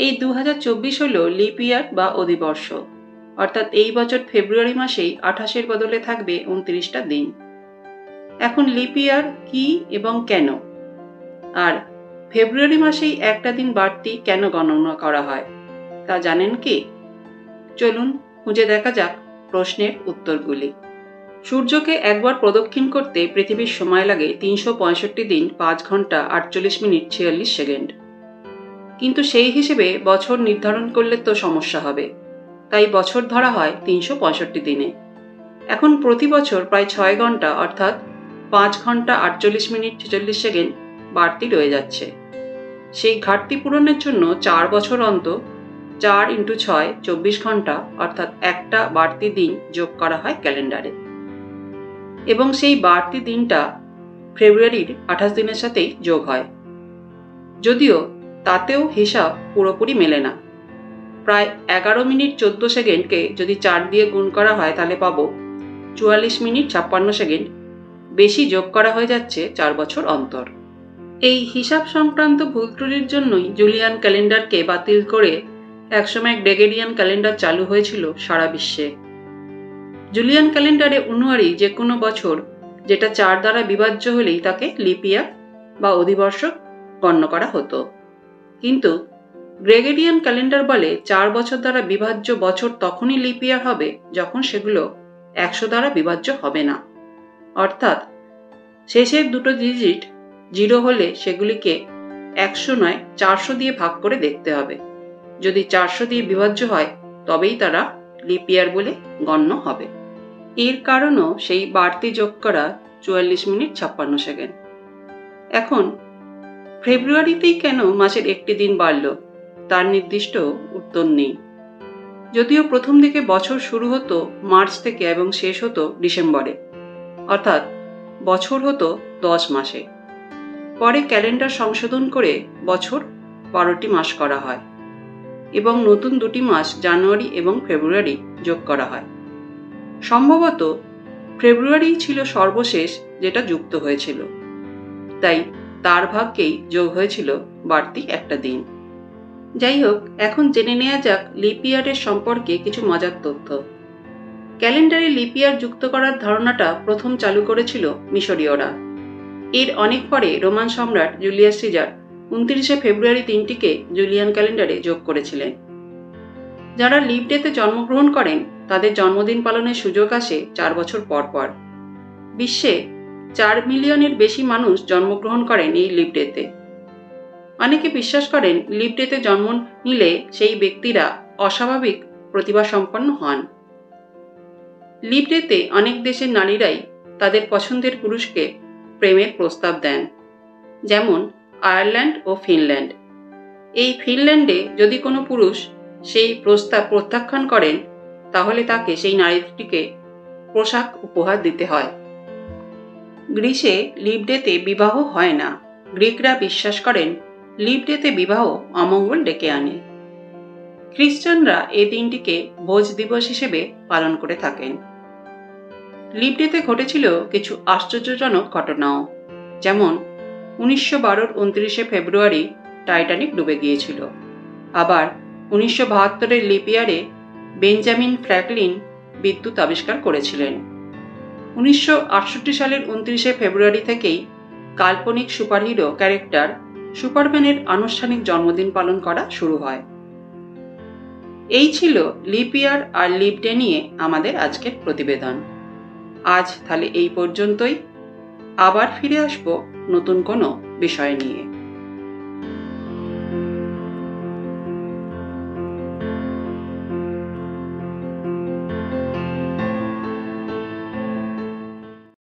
এই 2024 হলো লিপ ইয়ার বা অধিবর্ষ, অর্থাৎ এই বছর ফেব্রুয়ারি মাসেই 28-এর বদলে থাকবে 29টা দিন। এখন লিপ ইয়ার কি এবং কেন, আর ফেব্রুয়ারি মাসেই একটা দিন বাড়তি কেন গণনা করা হয় তা জানেন কি? চলুন খুঁজে দেখা যাক প্রশ্নের উত্তরগুলি। সূর্যকে একবার প্রদক্ষিণ করতে পৃথিবীর সময় লাগে 365 দিন 5 ঘন্টা 48 মিনিট 46 সেকেন্ড। কিন্তু সেই হিসেবে বছর নির্ধারণ করলে তো সমস্যা হবে, তাই বছর ধরা হয় 365 দিনে। এখন প্রতি বছর প্রায় 6 ঘন্টা অর্থাৎ 5 ঘন্টা 48 মিনিট 46 সেকেন্ড বাড়তি রয়ে যাচ্ছে। সেই ঘাটতি পূরণের জন্য 4 বছর অন্তর 4 × 6 24 ঘন্টা অর্থাৎ একটা বাড়তি দিন যোগ করা হয় ক্যালেন্ডারে, এবং সেই বাড়তি দিনটা ফেব্রুয়ারির 28 দিনের সাথেই যোগ হয়। যদিও তাতেও হিসাব পুরোপুরি মেলে না। প্রায় 11 মিনিট 14 সেকেন্ডকে যদি 4 দিয়ে গুণ করা হয় তাহলে পাবো 44 মিনিট 56 সেকেন্ড বেশি যোগ করা হয়ে যাচ্ছে 4 বছর অন্তর। এই হিসাব সংক্রান্ত ভুল ত্রুটির জন্যই জুলিয়ান ক্যালেন্ডারকে বাতিল করে একসময় গ্রেগরিয়ান ক্যালেন্ডার চালু হয়েছিল সারা বিশ্বে। জুলিয়ান ক্যালেন্ডারে অনুয়ারি যে কোনো বছর যেটা 4 দ্বারা বিভাজ্য হলেই তাকে লিপ ইয়ার বা অধিবর্ষ গণ্য করা হতো। কিন্তু গ্রেগরিয়ান ক্যালেন্ডার বলে 4 বছর দ্বারা বিভাজ্য বছর তখনই লিপ ইয়ার হবে যখন সেগুলো 100 দ্বারা বিভাজ্য হবে না, অর্থাৎ শেষের দুটো ডিজিট 0 হলে সেগুলিকে 100 নয় 400 দিয়ে ভাগ করে দেখতে হবে। যদি 400 দিয়ে বিভাজ্য হয় তবেই তারা লিপ ইয়ার বলে গণ্য হবে। এর কারণও সেই বাড়তি যোগ করা 44 মিনিট 56 সেকেন্ড। এখন ফেব্রুয়ারিতেই কেন মাসের একটি দিন বাড়ল তার নির্দিষ্ট উত্তর নেই। যদিও প্রথম দিকে বছর শুরু হতো মার্চ থেকে এবং শেষ হতো ডিসেম্বরে, অর্থাৎ বছর হতো 10 মাসে। পরে ক্যালেন্ডার সংশোধন করে বছর 12টি মাস করা হয় এবং নতুন 2টি মাস জানুয়ারি এবং ফেব্রুয়ারি যোগ করা হয়। সম্ভবত ফেব্রুয়ারি ছিল সর্বশেষ যেটা যুক্ত হয়েছিল, তাই তার ভাগ্যেই যোগ হয়েছিল বাড়তি একটা দিন। যাই হোক, এখন জেনে নেওয়া যাক লিপ ইয়ারের সম্পর্কে কিছু মজার তথ্য। ক্যালেন্ডারে লিপ ইয়ার যুক্ত করার ধারণাটা প্রথম চালু করেছিল মিশরীয়রা। এর অনেক পরে রোমান সম্রাট জুলিয়াস সিজার 29শে ফেব্রুয়ারি দিনটিকে জুলিয়ান ক্যালেন্ডারে যোগ করেছিলেন। যারা লিপ ডেতে জন্মগ্রহণ করেন তাদের জন্মদিন পালনের সুযোগ আসে 4 বছর পর পর। বিশ্বে 4 মিলিয়নের বেশি মানুষ জন্মগ্রহণ করেন এই লিপ ডেতে। অনেকে বিশ্বাস করেন লিপ ডেতে জন্ম নিলে সেই ব্যক্তিরা অস্বাভাবিক প্রতিভা সম্পন্ন হন। লিপ ডেতে অনেক দেশের নারীরাই তাদের পছন্দের পুরুষকে প্রেমের প্রস্তাব দেন, যেমন আয়ারল্যান্ড ও ফিনল্যান্ড। এই ফিনল্যান্ডে যদি কোনো পুরুষ সেই প্রস্তাব প্রত্যাখ্যান করেন তাহলে তাকে সেই নারীটিকে পোশাক উপহার দিতে হয়। গ্রিসে লিপ ডেতে বিবাহ হয় না। গ্রিকরা বিশ্বাস করেন লিপ ডেতে বিবাহ অমঙ্গল ডেকে আনে। খ্রিস্টানরা এই দিনটিকে ভোজ দিবস হিসেবে পালন করে থাকেন। লিপ ডেতে ঘটেছিল কিছু আশ্চর্যজনক ঘটনাও, যেমন 1912-র 29শে ফেব্রুয়ারি টাইটানিক ডুবে গিয়েছিল। আবার 1972-এর লিপ ইয়ারে বেঞ্জামিন ফ্র্যাঙ্কলিন বিদ্যুৎ আবিষ্কার করেছিলেন। 1968 সালের 29শে ফেব্রুয়ারি থেকেই কাল্পনিক সুপারহিরো ক্যারেক্টার সুপারম্যানের আনুষ্ঠানিক জন্মদিন পালন করা শুরু হয়। এই ছিল লিপ ইয়ার আর লিপ ডে নিয়ে আমাদের আজকের প্রতিবেদন। আজ তাহলে এই পর্যন্তই। আবার ফিরে আসবো নতুন কোনো বিষয় নিয়ে।